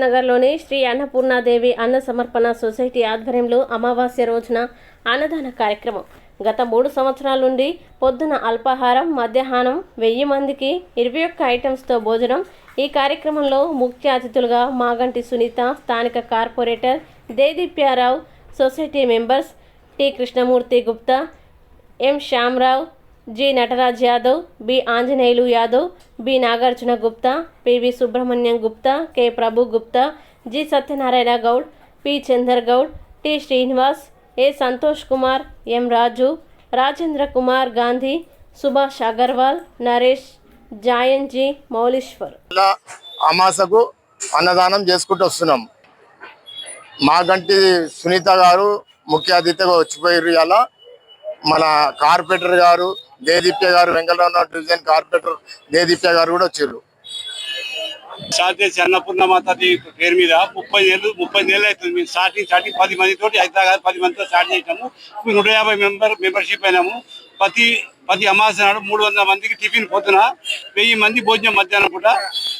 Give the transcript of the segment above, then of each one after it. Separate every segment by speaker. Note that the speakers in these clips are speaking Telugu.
Speaker 1: నగర్లోని శ్రీ అన్నపూర్ణాదేవి అన్న సమర్పణ సొసైటీ ఆధ్వర్యంలో అమావాస్య రోజున అన్నదాన కార్యక్రమం. గత 3 సంవత్సరాల నుండి పొద్దున అల్పాహారం, మధ్యాహ్నం 1000 మందికి 21 ఐటమ్స్తో భోజనం. ఈ కార్యక్రమంలో ముఖ్య అతిథులుగా మాగంటి సునీత, స్థానిక corporator Dedeepya Rao, society members T Krishnamurthy Gupta, M Shyamarao, G Nataraj Yadav, B Anjaneyulu Yadav, B Nagarjuna Gupta, P V Subrahmanyam Gupta, K Prabhu Gupta, G Satyanarayana Goud, P Chander Goud, T Srinivas, A Santosh Kumar, M Raju, Rajendra Kumar Gandhi, Subhash Agarwal, Naresh, జాయన్జీ, మౌలీశ్వర్
Speaker 2: అమాసకు అన్నదానం చేసుకుంటూ వస్తున్నాం. మాగంటి సునీత గారు ముఖ్య అతిథిగా వచ్చిపోయారు. ఇలా మన కార్పొరేటర్ గారు దేదీప్య గారు, వెంగళరావు డివిజన్ కార్పొరేటర్ దేదీప్య గారు కూడా వచ్చారు.
Speaker 3: అన్నపూర్ణ మాతాది పేరు మీద 30 ఏళ్ళు అవుతుంది. మేము స్టార్టింగ్ 10 మందితో 10 మందితో స్టార్ట్ చేసాము. 150 మెంబర్షిప్ అయినాము. ప్రతి అమావాస్య నాడు 300 మందికి టిఫిన్ పొద్దున, 1000 మంది భోజనం మధ్యాహ్నం పూట.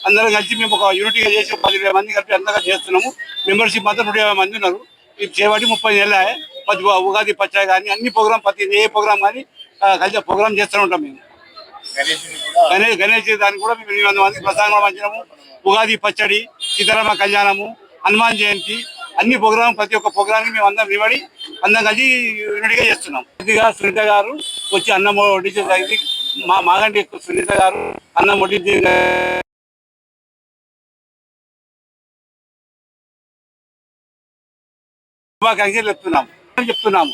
Speaker 3: అందరం కలిసి మేము ఒక యూనిట్గా చేసి 10,000 మంది కలిపి అందరిగా చేస్తున్నాము. మెంబర్షిప్ మాత్రం 150 మంది ఉన్నారు. ఇది చేయబట్టి 30 ఏళ్ళ ప్రతి ఉగాది పచ్చడి కానీ అన్ని ప్రోగ్రామ్, ప్రతి ఏ ప్రోగ్రామ్ కానీ కలిసి ప్రోగ్రామ్ చేస్తూ ఉంటాం. మేము గణేష్ దాన్ని కూడా మేము 800 మందికి ప్రసాదం పంచినాము. ఉగాది పచ్చడి, సీతారామ కళ్యాణము, హనుమాన్ జయంతి అన్ని ప్రోగ్రాం, ప్రతి ఒక్క ప్రోగ్రామ్కి మేము అందరం నిలబడి అందరం కలిసి యూనిట్గా చేస్తున్నాం. ఇదిగా సునీత గారు వచ్చి అన్నం వడ్డించేది, మాగంటి సునీత గారు అన్నం వడ్డించి శుభాకాంక్షలు చెప్తున్నాము.